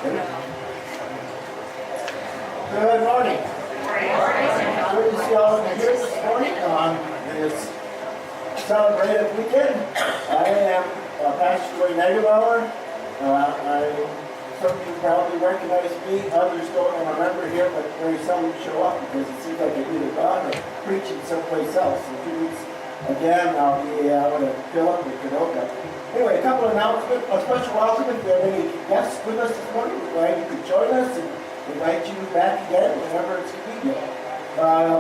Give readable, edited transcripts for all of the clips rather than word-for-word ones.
Good morning. Good to see all of you here this morning on this celebrated weekend. I am Pastor Joy Nagelbauer. Some of you probably recognize me, others don't. I'm a member here, but very seldom show up because it seems like I'm either gone or preaching someplace else. In 2 weeks, again, I'll be out at Philip in Dakota. Anyway, a couple of announcements. A special welcome if you have any guests with us this morning. We're glad you could join us and invite you back again whenever it's convenient. I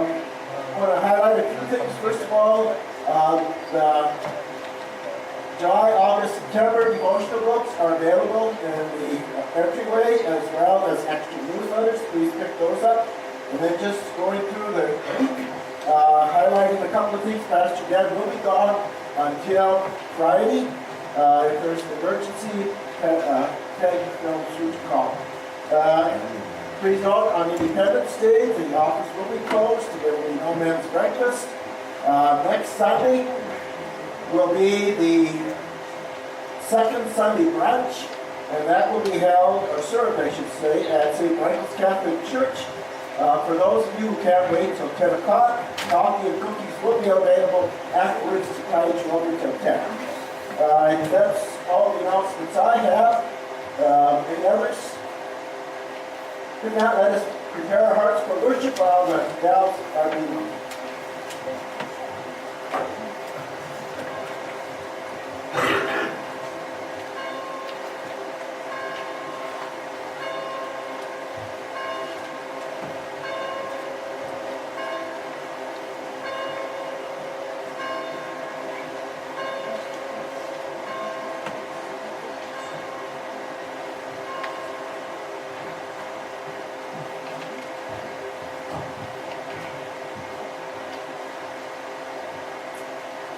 want to highlight a few things. First of all, the July, August, September devotional books are available in the entryway as well as extra newsletters. Please pick those up. And then just going through the week, highlighting a couple of things. Pastor Dad will be gone until Friday. If there's an emergency, Peg knows who to call. Please note, on Independence Day, the office will be closed. There will be no men's breakfast. Next Sunday will be the second Sunday brunch, and that will be held, or served, I should say, at St. Michael's Catholic Church. For those of you who can't wait till 10 o'clock, coffee and cookies will be available afterwards to tide you over till 10. And that's all the announcements I have. Any others? If not, let us prepare our hearts for worship while the gals are being.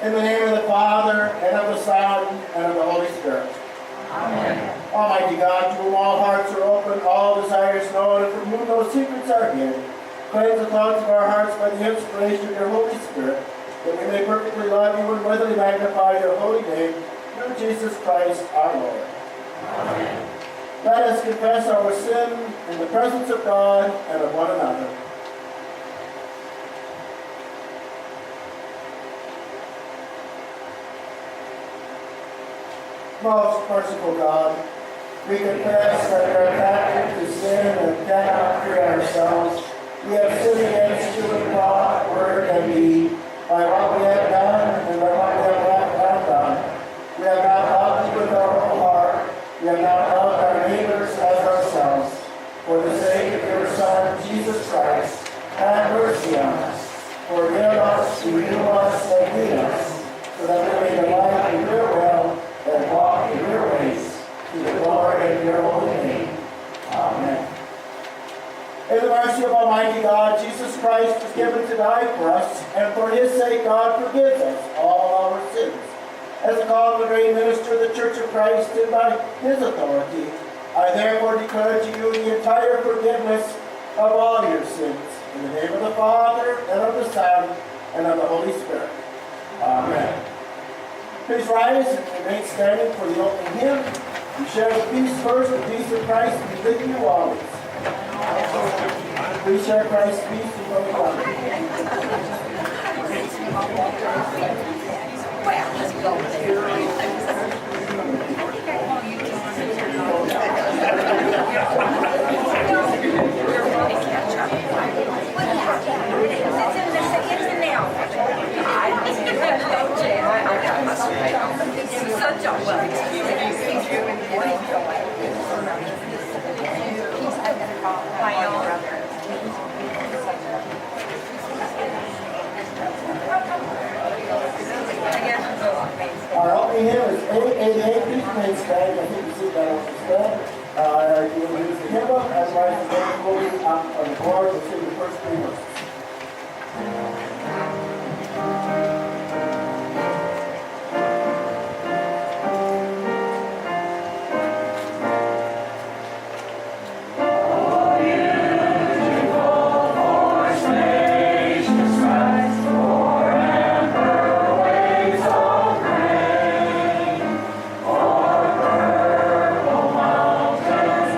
In the name of the Father, and of the Son, and of the Holy Spirit. Amen. Almighty God, to whom all hearts are open, all desires known, and from whom no secrets are hid, cleanse the thoughts of our hearts by the inspiration of your Holy Spirit, that we may perfectly love you and worthily magnify your holy name, through Jesus Christ our Lord. Amen. Let us confess our sin in the presence of God and of one another. Most merciful God, we confess that we are captive to sin and cannot free ourselves. We have sinned against you in thought, word, and deed, by what we have done and by what we have left undone. We have not loved you with our whole heart. We have not loved our neighbors as ourselves. For the sake of your Son, Jesus Christ, have mercy on us. Forgive us, renew us, and lead us, so that we may delight in your will and walk in your ways, to the glory of your holy name. Amen. In the mercy of Almighty God, Jesus Christ was given to die for us, and for his sake God forgives us all our sins. As a called and great minister of the Church of Christ, and by his authority, I therefore declare to you the entire forgiveness of all your sins. In the name of the Father, and of the Son, and of the Holy Spirit. Amen. Please rise and remain standing for the opening hymn. We share the peace first, the peace of Christ be with you always. Please share Christ's peace before we come. Well, let's such a well Our opening hymn is 888. Please remain standing. I think you see that on the stand. You will use the hymn book as well as the voting on the board. We'll sing the first 3 verses. Mountains,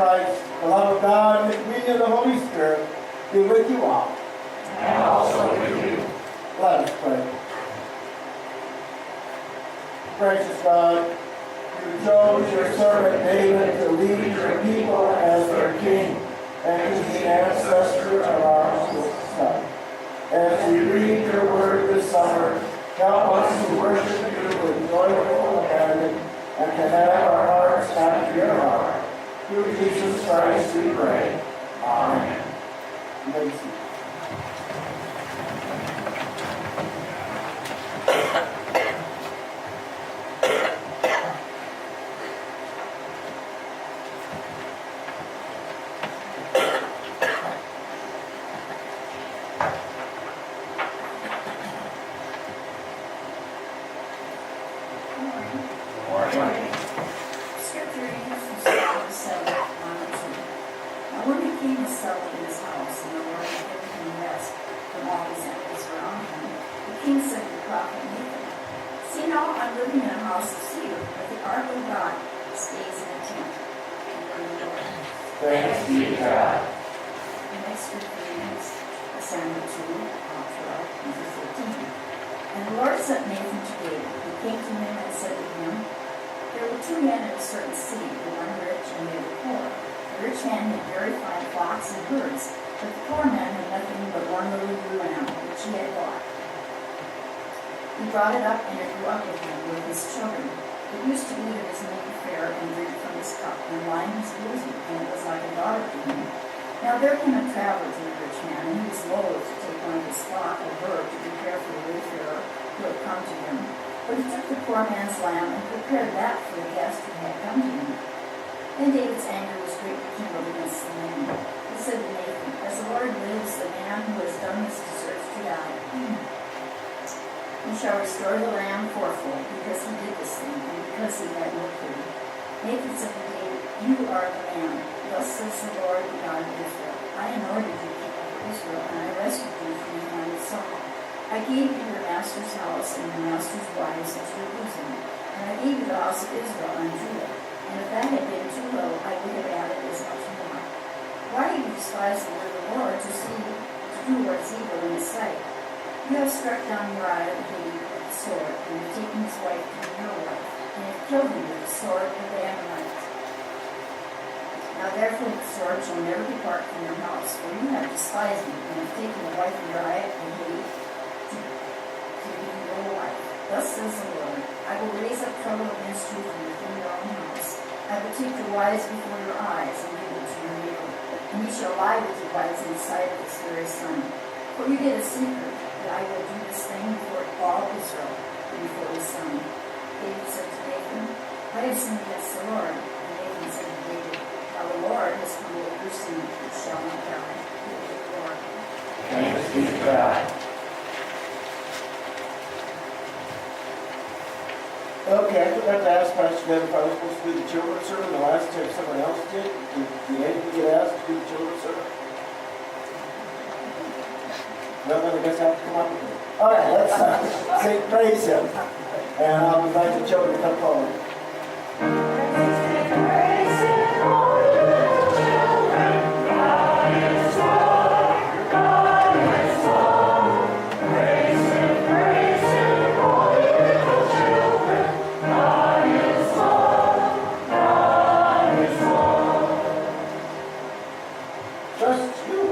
Christ, the love of God, and the communion of the Holy Spirit be with you all. And also with you. Let us pray. Gracious God, you chose your servant David to lead your people as their king and to be the ancestor of our Uncle Son. As we read your word this summer, help us to worship you with joyful abandon and to have our hearts after your heart. Through Jesus Christ we pray. Amen. You may be seated. Scripture reading from Psalm 7, 1 and 2. Now when the king was settled in his house, and the Lord had given him rest from all his enemies around him, the king said to the prophet Nathan, "See now, I'm living in a house of cedar, but the ark of God stays in a tent." Thanks be to God. The next scripture reading is Samuel 2, 12 and 13. And the Lord sent Nathan to David. He came to him and said to him, "There were two men in a certain city, the one rich and the other poor. The rich man had very fine flocks and herds, but the poor man had nothing but one little ewe lamb, which he had bought. He brought it up, and it grew up with him, with his children. It used to eat of his milk fare and drink from his cup, and lie in his bosom, and it was like a daughter to him. Now there came a traveler to the rich man, and he was loath to take one of his flock or herd to prepare for the wayfarer who had come to him. But he took the poor man's lamb and prepared that for the guest who had come to him. Then David's anger was greatly kindled against the man. He said to Nathan, "As the Lord lives, the man who has done this deserves to die. He shall restore the lamb fourfold, because he did this thing, and because he had no pity." Nathan said to David, "You are the man. Thus says the Lord, the God of Israel. I anointed you king over Israel, and I rescued you from the hand of Saul. I gave you your master's house and your master's wives into your bosom, and I gave you the house of Israel and Judah. And if that had been too low, I would have added as much more. Why do you despise the word of the Lord to do what is evil in his sight? You have struck down Uriah the Hittite with the sword, and have taken his wife to be your wife, and have killed him with the sword of the Ammonites. Now therefore the sword shall never depart from your house, for you have despised me, and have taken the wife of Uriah the Hittite to be your wife. Thus says the Lord, I will raise up trouble against you from within your own house. I will take your wives before your eyes, and give them to your neighbor, and you shall lie with your wives in the sight of this very son. For you did a secret, that I will do this thing before all Israel, and before his son." David said to Nathan, "I have sinned against the Lord." And Nathan said to David, "Now the Lord has committed your sin, you shall not die." Praise the Lord. Thanks be to God. Okay, I forgot to ask Pastor Deb if I was supposed to do the children's sermon. The last time someone else did. Did anybody get asked to do the children's sermon? Well, then I guess I have to come up with it. All right, let's sing praise him. And I'll invite the children to come forward. Just you.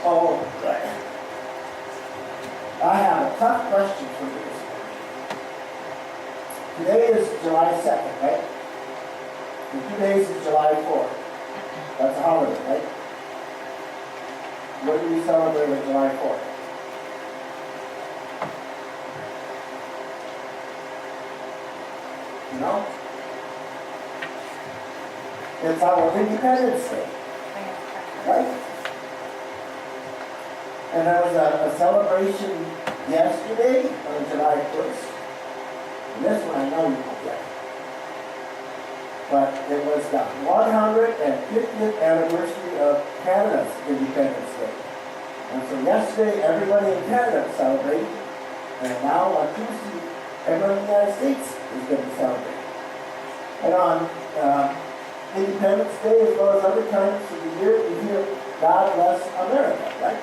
Oh, right. I have a tough question for you. Today is July 2nd, right? In 2 days is July 4th. That's a holiday, right? What do we celebrate on July 4th? You know? It's our Independence Day, right? And there was a celebration yesterday on July 1st. And this one I know you won't get. But it was the 150th anniversary of Canada's Independence Day. And so yesterday everybody in Canada celebrated. And now on Tuesday, everyone in the United States is going to celebrate. And on Independence Day as well as other times of the year, we hear God bless America, right?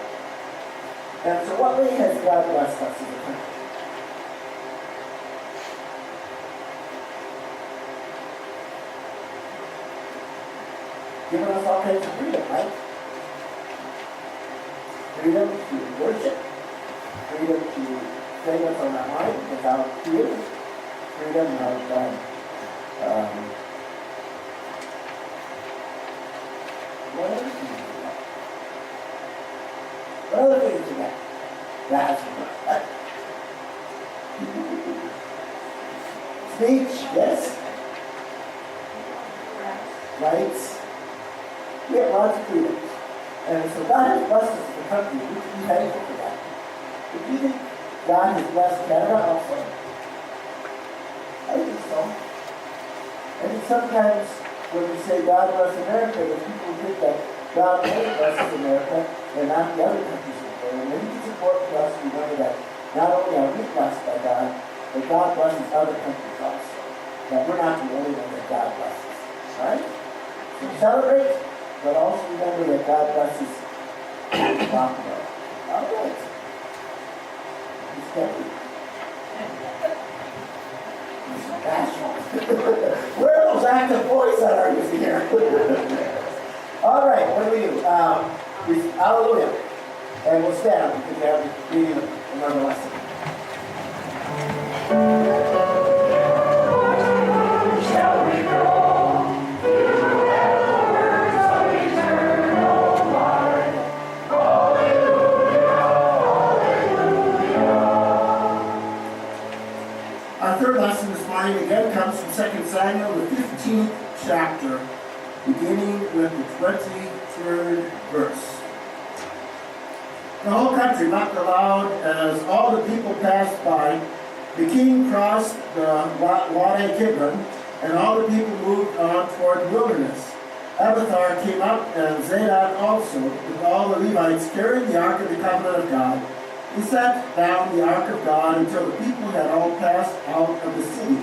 And so what way has God blessed us as a country? Given us all kinds of freedom, right? Freedom to worship, freedom to say what's on our mind without fear, freedom of what other things we got? What other things we got? That's right. Speech, yes. Rights. We have lots of freedoms. And so God has blessed us as a country. We should be thankful for that. But do you think God has blessed Canada also? I think so. I think sometimes when we say God bless America, the people think that God only blesses America and not the other countries in the world. And I think it's important for us to remember that not only are we blessed by God, but God blesses other countries also. That we're not the only one that God blesses. Right? So we celebrate, but also remember that God blesses Dakota. All right. He's happy. He's bashful. Where are those active boys that are using here? All right, what do we do? Hallelujah. And we'll stand because we have to read another lesson. Shall we go? You have the words of eternal life. Hallelujah, hallelujah. Our third lesson this morning again comes from 2 Samuel, the 15th chapter, beginning with the 23rd verse. The whole country wept aloud as all the people passed by. The king crossed the Wadi Kidron, and all the people moved on toward the wilderness. Abiathar came up, and Zadok also, with all the Levites carrying the ark of the covenant of God. He set down the ark of God until the people had all passed out of the city.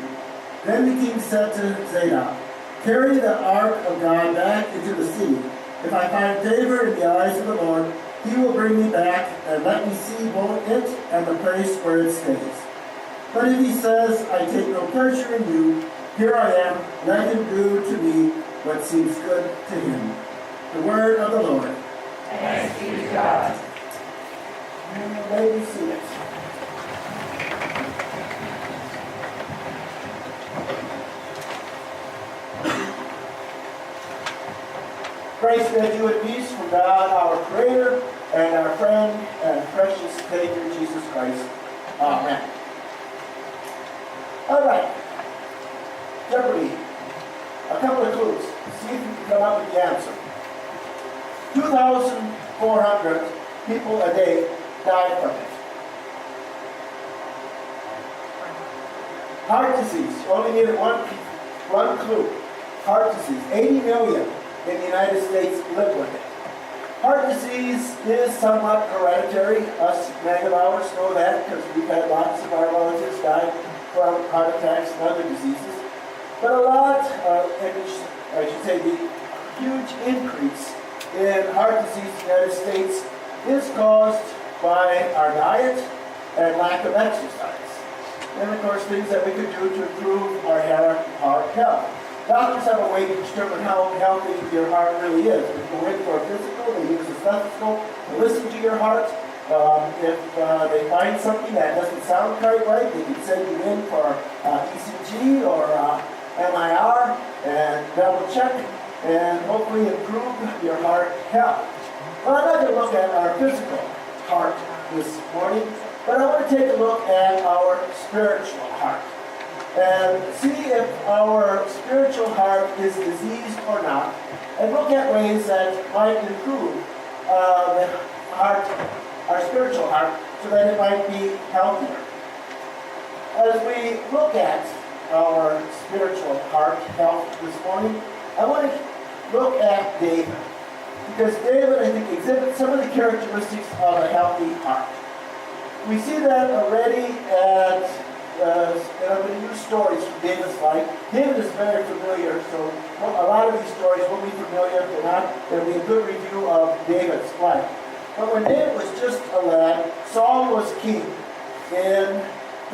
Then the king said to Zadok, "Carry the ark of God back into the city. If I find favor in the eyes of the Lord, he will bring me back and let me see both it and the place where it stays. But if he says, I take no pleasure in you, here I am, let him do to me what seems good to him." The word of the Lord. Thanks be to God. And you may be seated. Grace be unto you and peace from God, our Creator, and our friend and precious Savior, Jesus Christ. Amen. All right. Jeopardy. A couple of clues. See if you can come up with the answer. 2,400 people a day die from it. Heart disease. You only needed one clue. Heart disease. 80 million in the United States live with it. Heart disease is somewhat hereditary. Us Magavowers know that because we've had lots of our relatives die from heart attacks and other diseases. But a lot, I should say the huge increase in heart disease in the United States is caused by our diet and lack of exercise. And of course things that we could do to improve our heart health. Doctors have a way to determine how healthy your heart really is. If you go in for a physical, they use a stethoscope to listen to your heart. If they find something that doesn't sound quite right, they can send you in for ECG or MIR and double check and hopefully improve your heart health. Well, I'm not going to look at our physical heart this morning, but I want to take a look at our spiritual heart and see if our spiritual heart is diseased or not, and look at ways that might improve the heart, our spiritual heart, so that it might be healthier. As we look at our spiritual heart health this morning, I want to look at David, because David, I think, exhibits some of the characteristics of a healthy heart. We see that already at, and I'm going to use stories from David's life. David is very familiar, so a lot of these stories will be familiar. If they're not, there'll be a good review of David's life. But when David was just a lad, Saul was king in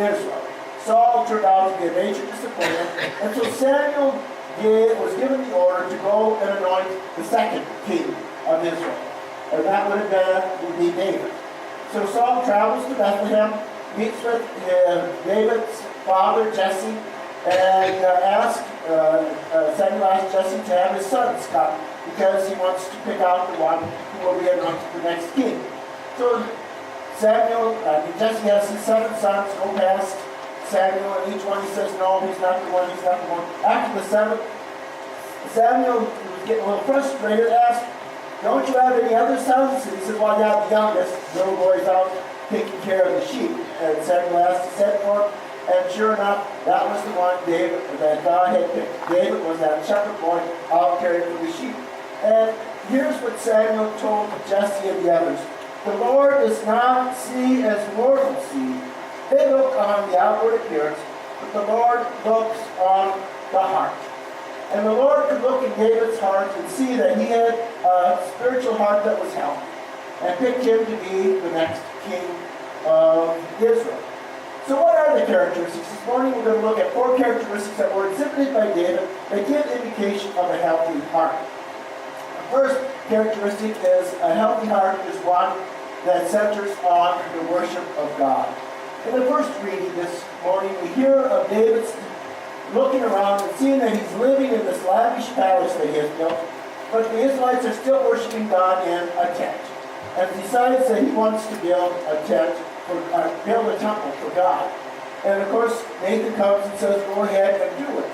Israel. Saul turned out to be a major disappointment, and so Samuel was given the order to go and anoint the second king of Israel. And that would have been David. So Saul travels to Bethlehem, meets with David's father, Jesse, and Samuel asks Jesse to have his sons come because he wants to pick out the one who will be anointed the next king. So Jesse has his 7 sons go past Samuel, and each one he says, no, he's not the one, he's not the one. After the 7th, Samuel was getting a little frustrated, asked, don't you have any other sons? And he said, well, yeah, the youngest little boy's out taking care of the sheep. And Samuel asked to send for him, and sure enough, that was the one that God had picked. David was that shepherd boy out caring for the sheep. And here's what Samuel told Jesse and the others. The Lord does not see as mortals see. They look on the outward appearance, but the Lord looks on the heart. And the Lord could look in David's heart and see that he had a spiritual heart that was healthy, and picked him to be the next king of Israel. So what are the characteristics? This morning we're going to look at 4 characteristics that were exhibited by David that give indication of a healthy heart. The first characteristic is a healthy heart is one that centers on the worship of God. In the first reading this morning, we hear of David's looking around and seeing that he's living in this lavish palace that he has built, but the Israelites are still worshiping God in a tent, and decides that he wants to build a temple for God. And of course, Nathan comes and says, go ahead and do it.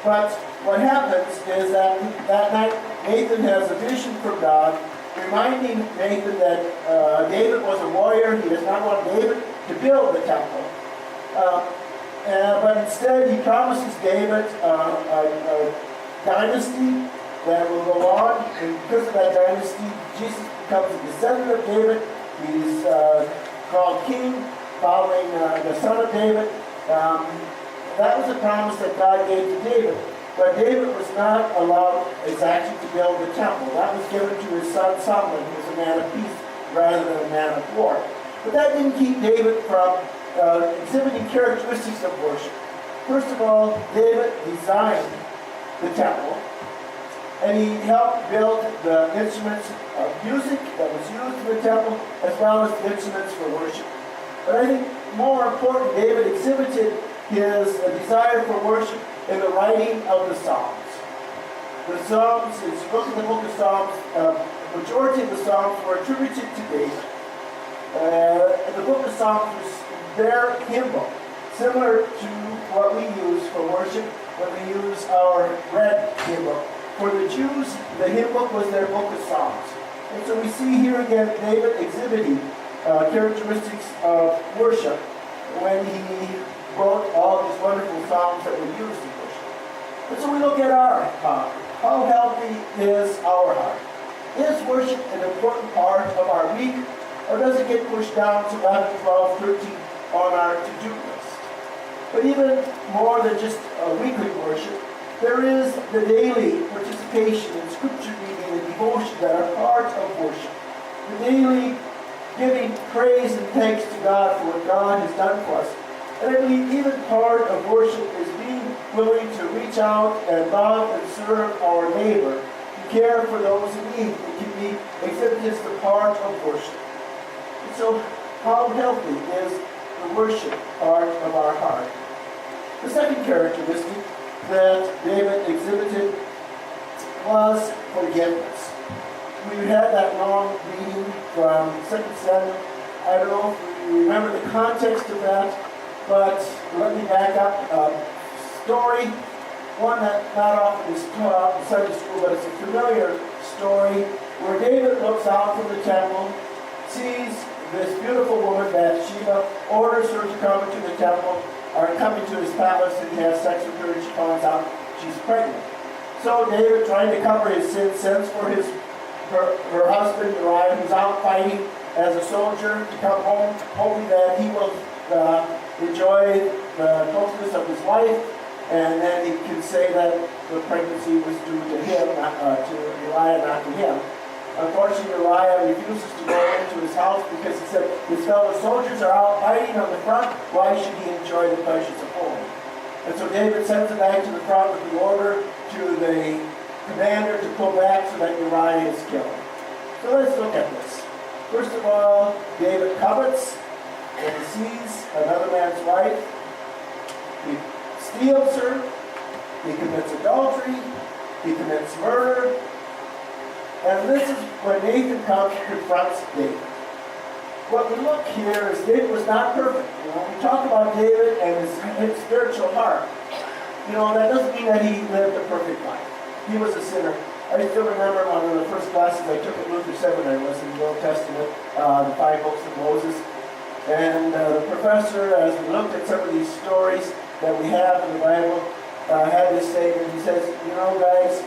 But what happens is that night, Nathan has a vision from God, reminding Nathan that David was a warrior. He does not want David to build the temple. But instead, he promises David a dynasty that will go on. And because of that dynasty, Jesus becomes a descendant of David. He's called king, following the son of David. That was a promise that God gave to David. But David was not allowed exactly to build the temple. That was given to his son Solomon, who was a man of peace rather than a man of war. But that didn't keep David from exhibiting characteristics of worship. First of all, David designed the temple, and he helped build the instruments of music that was used in the temple, as well as the instruments for worship. But I think more important, David exhibited his desire for worship in the writing of the Psalms. The Psalms, as you look at the book of Psalms, the majority of the Psalms were attributed to David. The book of Psalms was their hymn book, similar to what we use for worship when we use our red hymn book. For the Jews, the hymn book was their book of Psalms. And so we see here again David exhibiting characteristics of worship when he wrote all these wonderful psalms that were used in worship. And so we look at our heart. How healthy is our heart? Is worship an important part of our week, or does it get pushed down to 11, 12, 13 on our to-do list? But even more than just a weekly worship, there is the daily participation in scripture reading and devotion that are part of worship. The daily giving praise and thanks to God for what God has done for us. And I believe even part of worship is being willing to reach out and love and serve our neighbor, to care for those in need. It can be exhibited as the part of worship. And so, how healthy is the worship part of our heart? The second characteristic that David exhibited was forgiveness. We had that long reading from 2 Samuel. I don't know if you remember the context of that, but let me back up. Story, one that not often is taught in Sunday school, but it's a familiar story, where David looks out from the temple, sees this beautiful woman, Bathsheba, orders her to come into the temple, or come into his palace, and he has sex with her, and she finds out she's pregnant. So David, trying to cover his sins, sends for her husband Uriah, who's out fighting as a soldier, to come home, hoping that he will enjoy the closeness of his wife, and then he can say that the pregnancy was due to him, to Uriah, not to him. Unfortunately, Uriah refuses to go into his house because he said his fellow soldiers are out fighting on the front. Why should he enjoy the pleasures of home? And so David sends him back to the front with the order to the commander to pull back so that Uriah is killed. So let's look at this. First of all, David covets and he sees another man's wife. He steals her. He commits adultery. He commits murder. And this is when Nathan comes and confronts David. What we look here is David was not perfect. When we talk about David and his spiritual heart, that doesn't mean that he lived a perfect life. He was a sinner. I still remember one of the first classes I took at Lutheran Seminary was in the Old Testament, the 5 books of Moses. And the professor, as we looked at some of these stories that we have in the Bible, had this statement. He says, guys,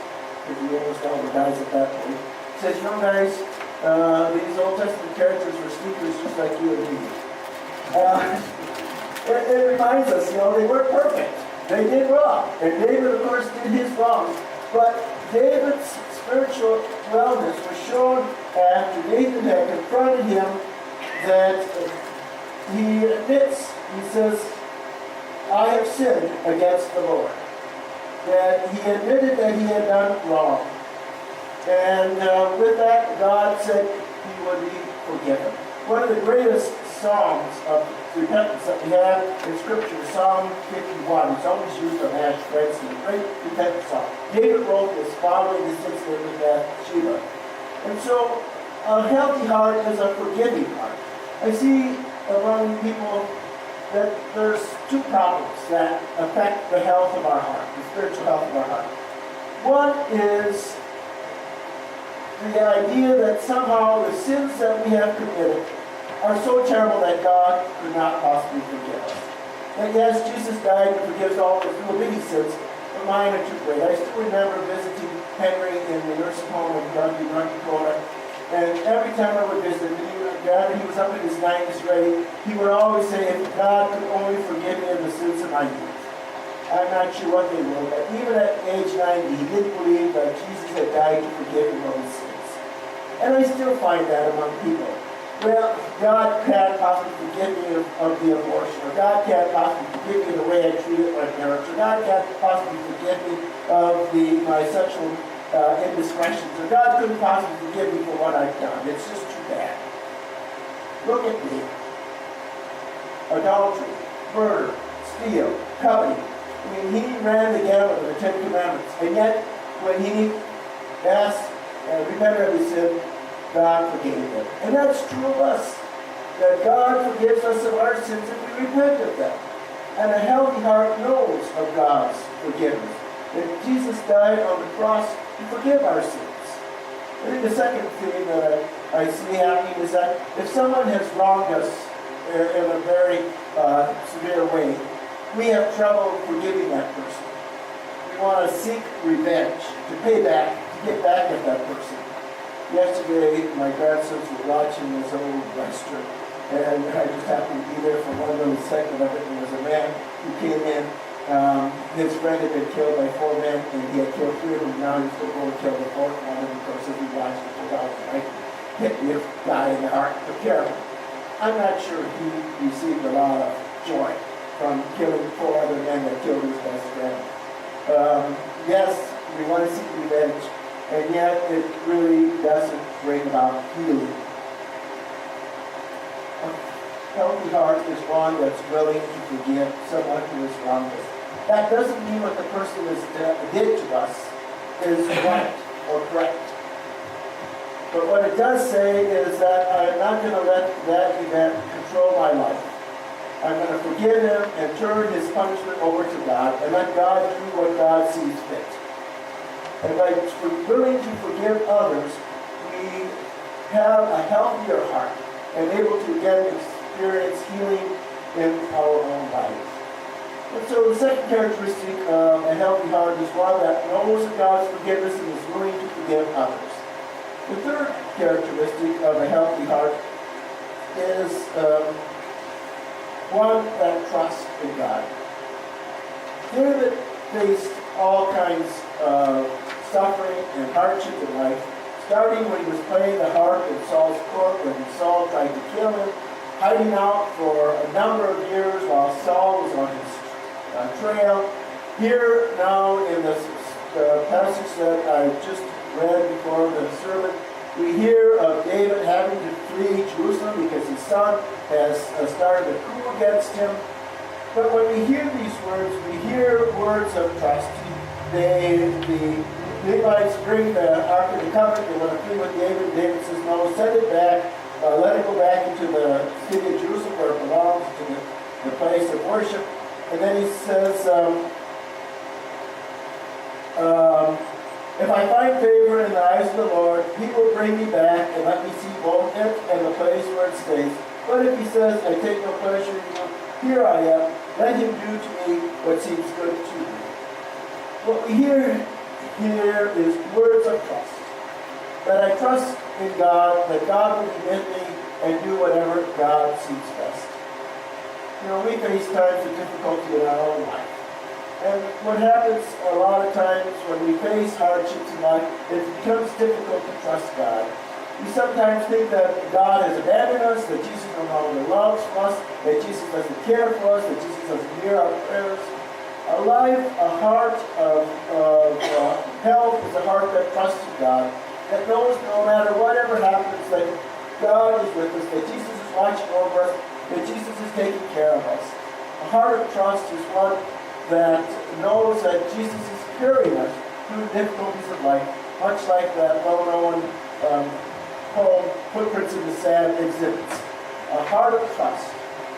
because we almost all the guys at that point, he says, guys, these Old Testament characters were sneakers just like you and me. It reminds us, they weren't perfect. They did wrong. And David, of course, did his wrongs. But David's spiritual wellness was shown after Nathan had confronted him that he admits, he says, I have sinned against the Lord. That he admitted that he had done wrong. And with that, God said he would be forgiven. One of the greatest songs of repentance that we have in Scripture is Psalm 51. It's always used on Ash Wednesday. A great repentance song. David wrote this following this incident with Bathsheba. And so, a healthy heart is a forgiving heart. I see among people that there's 2 problems that affect the health of our heart, the spiritual health of our heart. One is the idea that somehow the sins that we have committed are so terrible that God could not possibly forgive us. And yes, Jesus died and forgives all of his little bitty sins, but mine are too great. I still remember visiting Henry in the nursing home in Dakota, and every time I would visit, he was up in his 90s already, he would always say, if God could only forgive me of the sins of my youth. I'm not sure what they were, but even at age 90, he didn't believe that Jesus had died to forgive him of his sins. And I still find that among people. Well, God can't possibly forgive me of the abortion, or God can't possibly forgive me the way I treated my parents, or God can't possibly forgive me of my sexual indiscretions, or God couldn't possibly forgive me for what I've done. It's just too bad. Look at me. Adultery, murder, steal, coveting. He ran the gamut of the 10 Commandments. And yet, when he asked, repented of his sin, God forgave him. And that's true of us. That God forgives us of our sins if we repent of them. And a healthy heart knows of God's forgiveness. That Jesus died on the cross to forgive our sins. I think the second thing that I see happening is that if someone has wronged us in a very severe way, we have trouble forgiving that person. We want to seek revenge, to pay back, to get back at that person. Yesterday, my grandsons were watching this old Western, and I just happened to be there for one little segment of it. There was a man who came in. His friend had been killed by 4 men, and he had killed 3 of them. Now he's still going to kill the 4th one, and of course, if he watched it without right, hit the guy in the heart for killing. I'm not sure he received a lot of joy from killing 4 other men that killed his best friend. Yes, we want to seek revenge, and yet it really doesn't bring about healing. A healthy heart is one that's willing to forgive someone who has wronged us. That doesn't mean what the person did to us is right or correct. But what it does say is that I am not going to let that event control my life. I'm going to forgive him and turn his punishment over to God and let God do what God sees fit. And by willing to forgive others, we have a healthier heart and able to again experience healing in our own lives. And so the second characteristic of a healthy heart is one that knows of God's forgiveness and is willing to forgive others. The third characteristic of a healthy heart is one that trusts in God. David faced all kinds of suffering and hardship in life, starting when he was playing the harp in Saul's court when Saul tried to kill him, hiding out for a number of years while Saul was on his trail. Here now in this passage that I just read before the sermon, we hear of David having to flee Jerusalem because his son has started a coup against him. But when we hear these words, we hear words of trust. The Levites bring the Ark of the Covenant. They want to flee with David. David says, no, send it back. Let it go back into the city of Jerusalem where it belongs, to the place of worship. And then he says, if I find favor in the eyes of the Lord, he will bring me back and let me see both it and the place where it stays. But if he says, I take no pleasure in you, here I am, let him do to me what seems good to me. What we hear here is words of trust. That I trust in God, that God will be with me and do whatever God sees best. You know, we face times of difficulty in our own life. And what happens a lot of times when we face hardships in life, it becomes difficult to trust God. We sometimes think that God has abandoned us, that Jesus no longer loves us, that Jesus doesn't care for us, that Jesus doesn't hear our prayers. A life, a heart of health is a heart that trusts in God, that knows no matter whatever happens, that God is with us, that Jesus is watching over us, that Jesus is taking care of us. A heart of trust is one that knows that Jesus is carrying us through the difficulties of life, much like that well-known poem, Footprints in the Sand, exhibits. A heart of trust,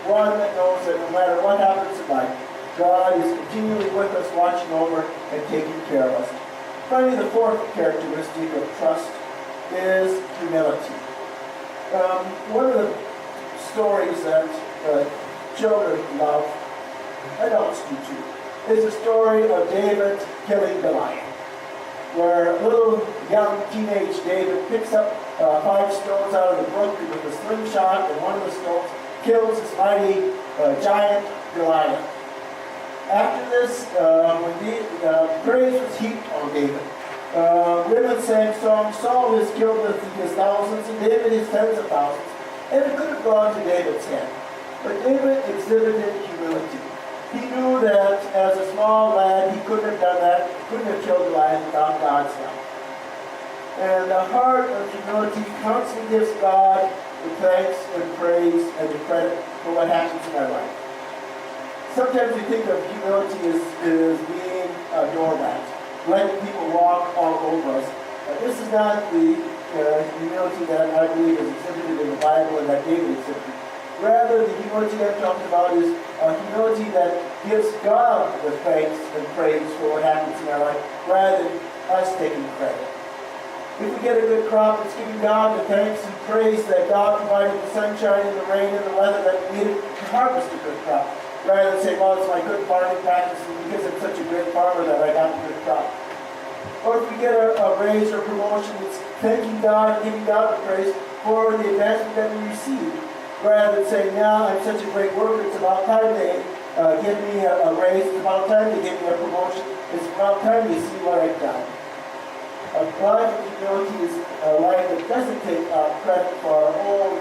one that knows that no matter what happens in life, God is continually with us, watching over and taking care of us. Finally, the fourth characteristic of trust is humility. One of the stories that children love, adults do too, is the story of David killing Goliath, where little young teenage David picks up 5 stones out of the brook with a slingshot, and one of the stones kills this mighty giant Goliath. After this, when praise was heaped on David, women sang songs. Saul has killed his thousands, and David his tens of thousands, and it could have gone to David's head. But David exhibited humility. He knew that as a small lad, he couldn't have done that, couldn't have killed Goliath without God's help. And the heart of humility constantly gives God the thanks and praise and the credit for what happens in our life. Sometimes we think of humility as being a doormat, letting people walk all over us. This is not the humility that I believe is exhibited in the Bible and that David exhibited. Rather, the humility I'm talking about is a humility that gives God the thanks and praise for what happens in our life, rather than us taking credit. If we get a good crop, it's giving God the thanks and praise that God provided the sunshine and the rain and the weather that we needed to harvest a good crop, rather than say, well, it's my good farming practices because I'm such a great farmer that I got the good crop. Or if we get a raise or promotion, it's thanking God and giving God the praise for the advancement that we received, rather than saying, yeah, I'm such a great worker, it's about time they give me a raise, it's about time they give me a promotion, it's about time they see what I've done. A life of humility is a life that doesn't take credit for our own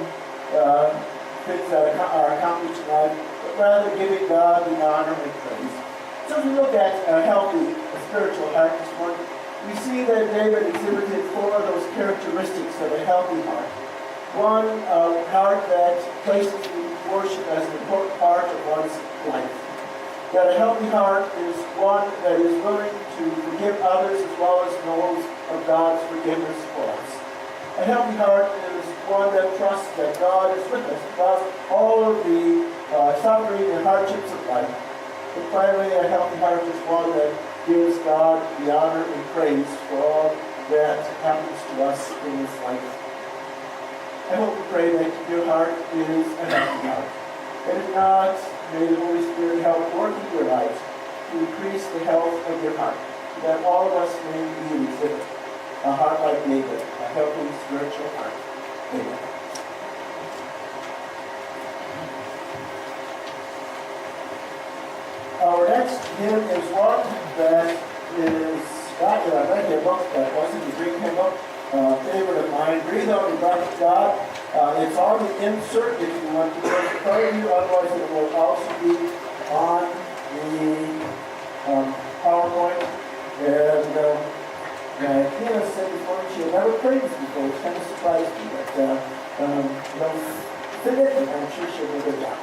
things that are accomplished in life, but rather giving God the honor and praise. So if we look at a healthy spiritual heart this morning, we see that David exhibited 4 of those characteristics of a healthy heart. One, a heart that places worship as an important part of one's life. That a healthy heart is one that is willing to forgive others as well as knows of God's forgiveness for us. A healthy heart is one that trusts that God is with us across all of the suffering and hardships of life. And finally, a healthy heart is one that gives God the honor and praise for all that happens to us in this life. I hope and pray that your heart is a healthy heart. And if not, may the Holy Spirit help work in your lives to increase the health of your heart, so that all of us may exhibit a heart like David, a healthy spiritual heart. Amen. Our next hymn is one that is, I read a book that wasn't a dream hymn book, favorite of mine, Breathe on the Breath of God. It's on the insert if you want to take it from you, otherwise it will also be on the PowerPoint. And Tina said before she had never prayed this before, which kind of surprised me, but forget it, I'm sure she'll do it now.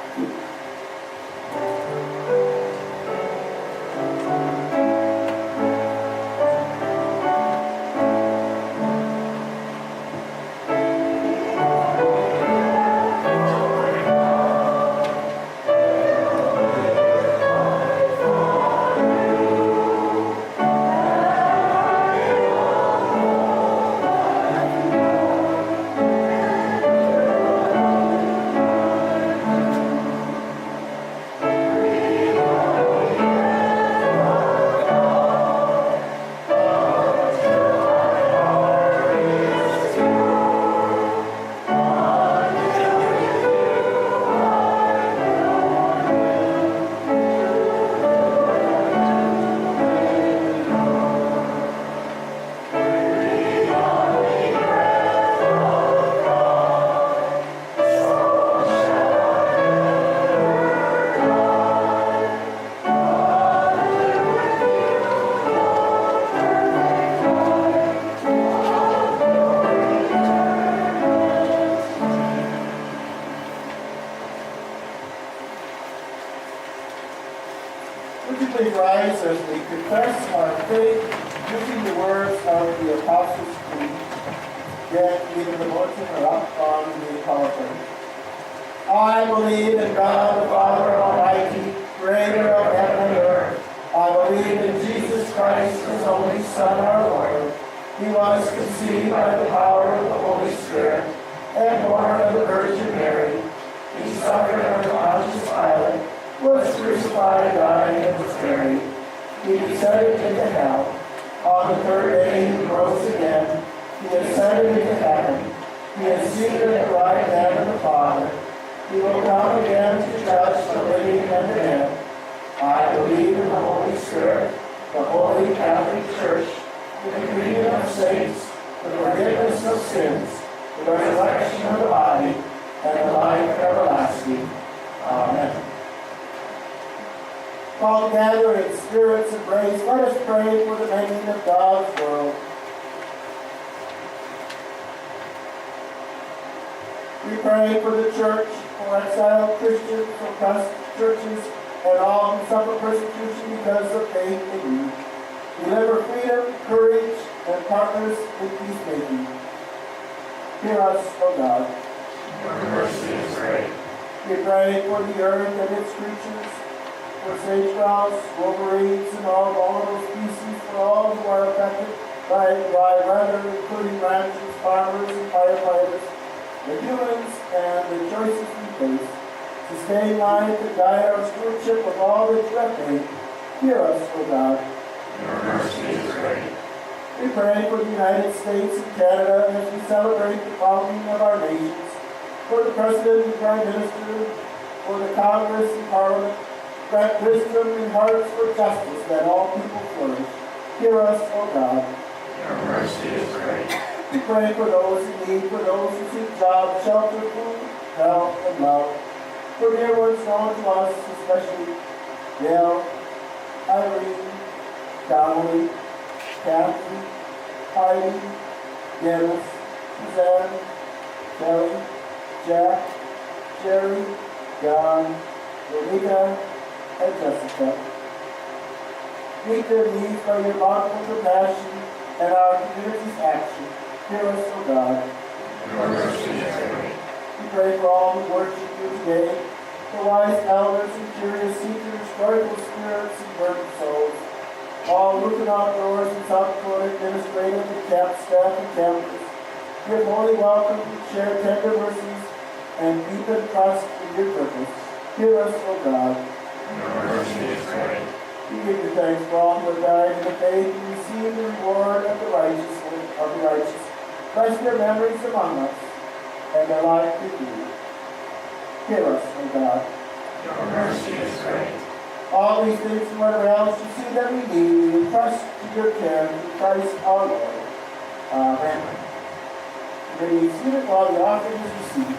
Would you please rise as we confess our faith using the words of the Apostles' Creed? Yet, even the bulletin are up on the PowerPoint. I believe in God the Father Almighty, creator of heaven and earth. I believe in Jesus Christ, his only Son, our Lord. He was conceived by the power of the Holy Spirit and born of the Virgin Mary. He suffered under Pontius Pilate, was crucified, died, and was buried. He descended into hell. On the third day he rose again. He ascended into heaven. He is seated at the right hand of the Father. He will come again to judge the living and the dead. I believe in the Holy Spirit, the Holy Catholic Church, the communion of saints, the forgiveness of sins, the resurrection of the body, and the life everlasting. Amen. All gather in spirits of grace, let us pray for the making of God's world. We pray for the church, for exiled Christians, for oppressed churches, and all who suffer persecution because of faith in you. Deliver freedom, courage, and partners in peacemaking. Hear us, O God. Your mercy is great. We pray for the earth and its creatures, for sage-grouse, wolverines, and all vulnerable species, for all who are affected by weather, including ranchers, farmers, and firefighters, the humans and the choices we face. Sustain life and guide our stewardship of all that you have made. Hear us, O God. Your mercy is great. We pray for the United States and Canada as we celebrate the founding of our nations, for the President and Prime Minister, for the Congress and Parliament. Grant wisdom and hearts for justice that all people flourish. Hear us, O God. Your mercy is great. We pray for those in need, for those who seek jobs, shelter, food, health, and love. For dear ones known to us, especially Gail, Irene, Donnelly, Kathy, Heidi, Dennis, Suzanne, Kelly, Jack, Jerry, John, Monica, and Jessica. Meet their needs by your bountiful compassion and our community's action. Hear us, O God. Your mercy is great. We pray for all who worship you today, for wise elders and curious seekers, joyful spirits, and burdened souls. All Lutheran outdoors in South Dakota, administrative and camp staff and campers. Give holy welcome to share tender mercies and deepen trust in your purpose. Hear us, O God. Your mercy is great. We give you thanks for all who have died in the faith and receive the reward of the righteous. Bless their memories among us and their life with you. Hear us, O God. Your mercy is great. All these things and whatever else you see that we need, we trust to your care through Christ our Lord. Amen. You may be seated while the offering is received.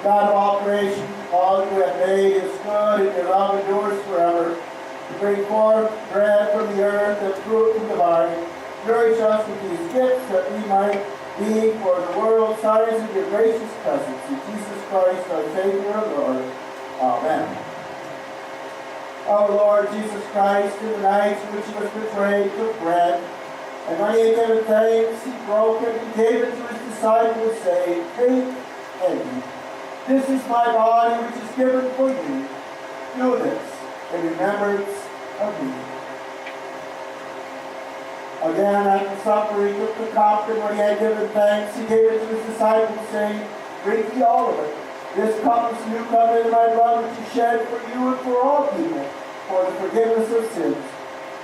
God of all creation, all you have made is good, and your love endures forever. You bring forth bread from the earth and fruit from the vine. Nourish us with these gifts that we might be for the world signs of your gracious presence. In Jesus Christ, our Savior and Lord. Amen. Our Lord Jesus Christ, in the night in which he was betrayed, took bread, and when he had given thanks, he broke it and gave it to his disciples, saying, "Take and eat. This is my body, which is given for you. Do this in remembrance of me." Again, at the supper, he took the cup, and when he had given thanks, he gave it to his disciples, saying, "Drink ye all of it. This cup is the new covenant in my blood, which is shed for you and for all people, for the forgiveness of sins.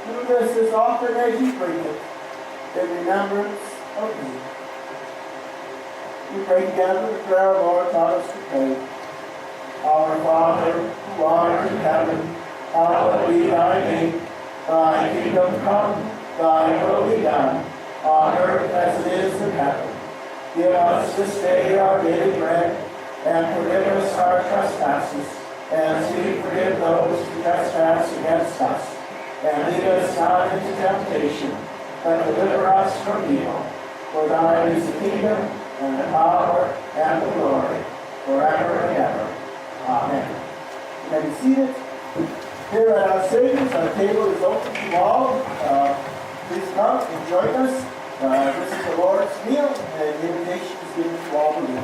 Do this as often as you drink it, in remembrance of me." We pray together the prayer our Lord taught us to pray. Our Father, who art in heaven, hallowed be thy name. Thy kingdom come, thy will be done, on earth as it is in heaven. Give us this day our daily bread, and forgive us our trespasses, as we forgive those who trespass against us. And lead us not into temptation, but deliver us from evil. For thine is the kingdom, and the power, and the glory, forever and ever. Amen. You may be seated. Here at our Savior's, our table is open to all. Please come and join us. This is the Lord's meal, and the invitation is given to all believers.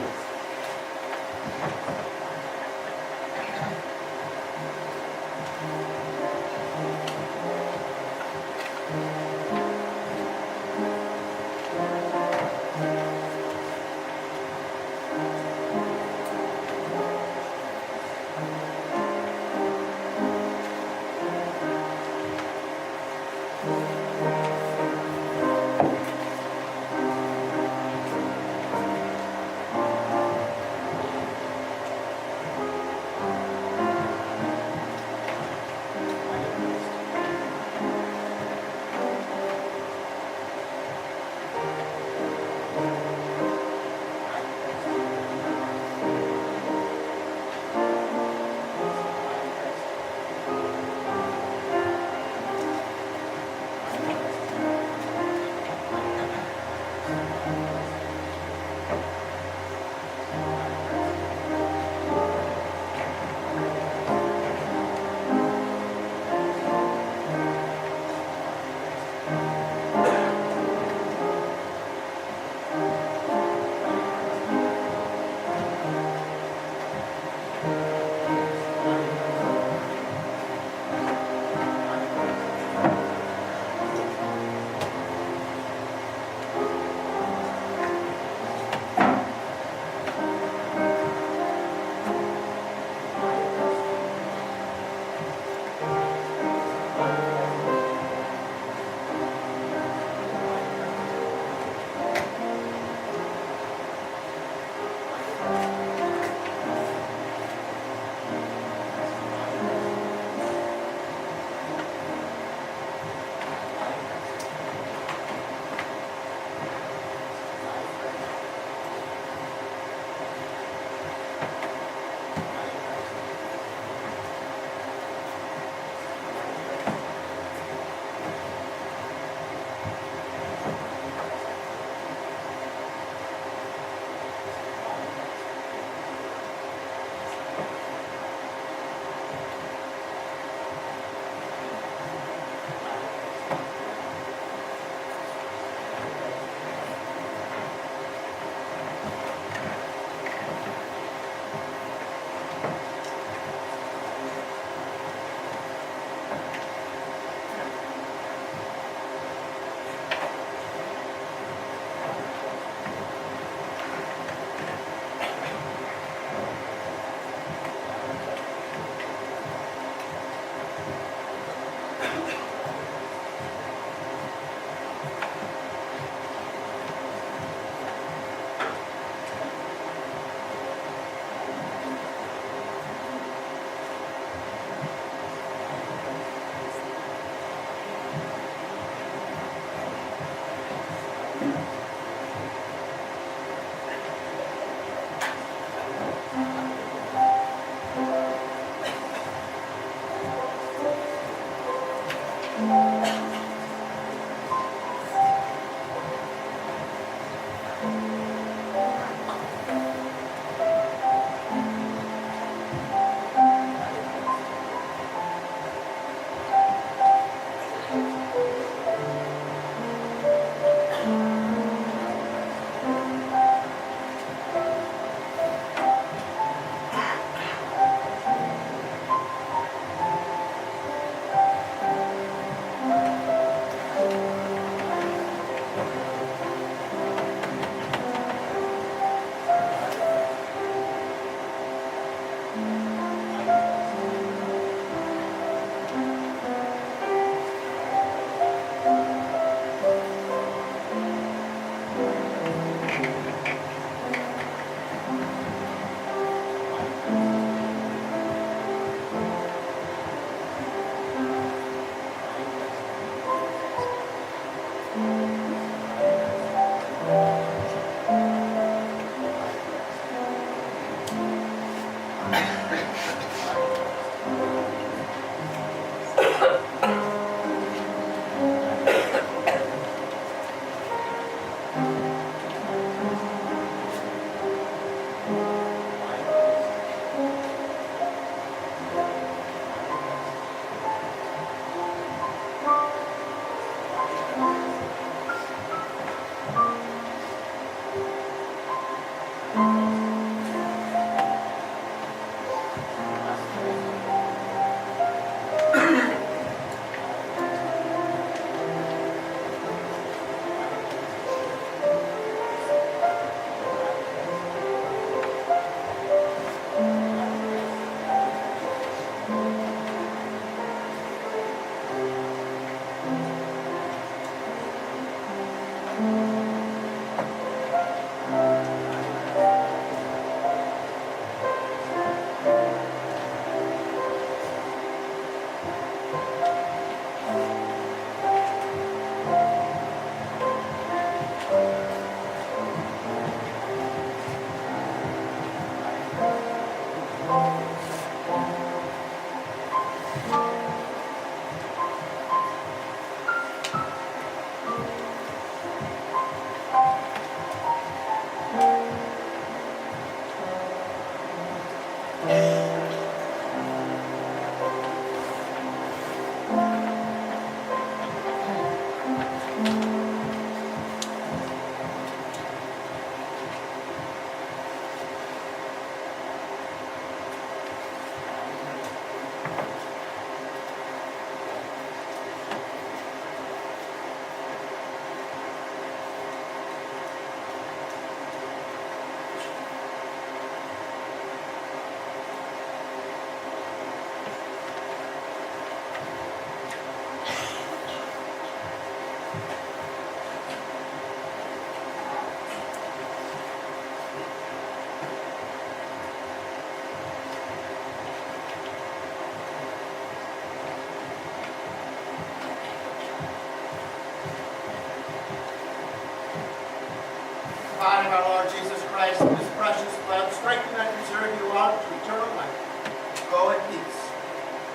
Body of our Lord Jesus Christ, and His precious blood, strengthen and preserve you all to eternal life. Go in peace.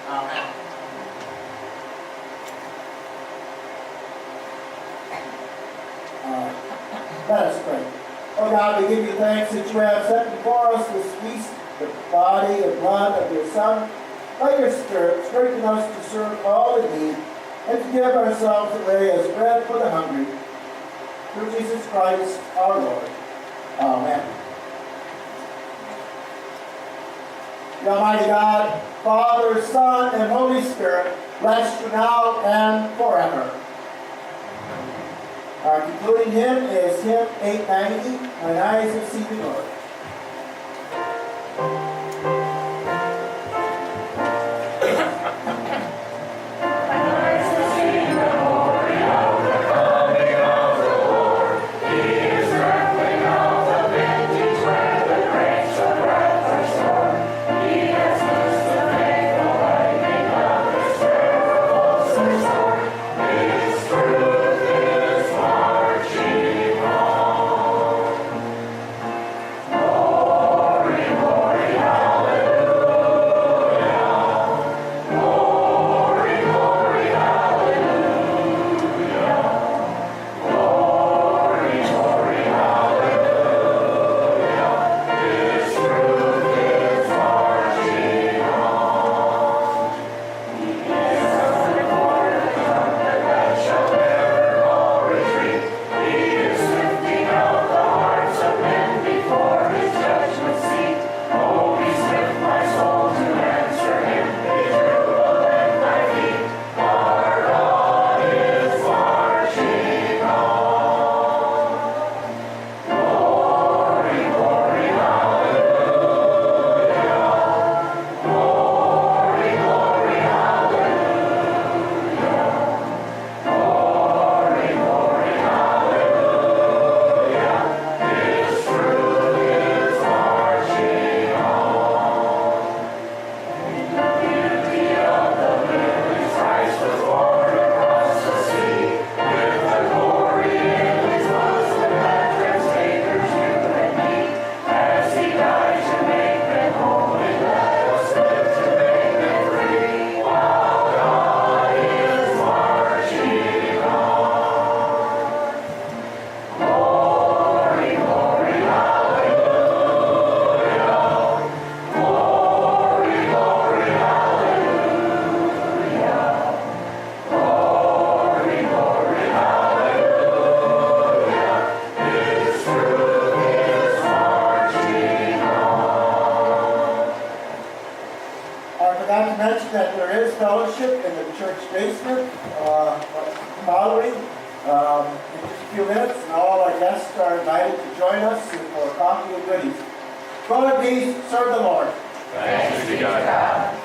Amen. Let us pray. Oh God, we give you thanks that you have set before us this feast, the body and blood of your Son. By your Spirit, strengthen us to serve all in need, and to give ourselves away as bread for the hungry. Through Jesus Christ our Lord. Amen. The Almighty God, Father, Son, and Holy Spirit, bless you now and forever. Our concluding hymn is hymn 890, Mine Eyes Have Seen the Lord. That there is fellowship in the church basement following in just a few minutes, and all our guests are invited to join us for coffee and goodies. Go in peace, serve the Lord. Thanks be to God.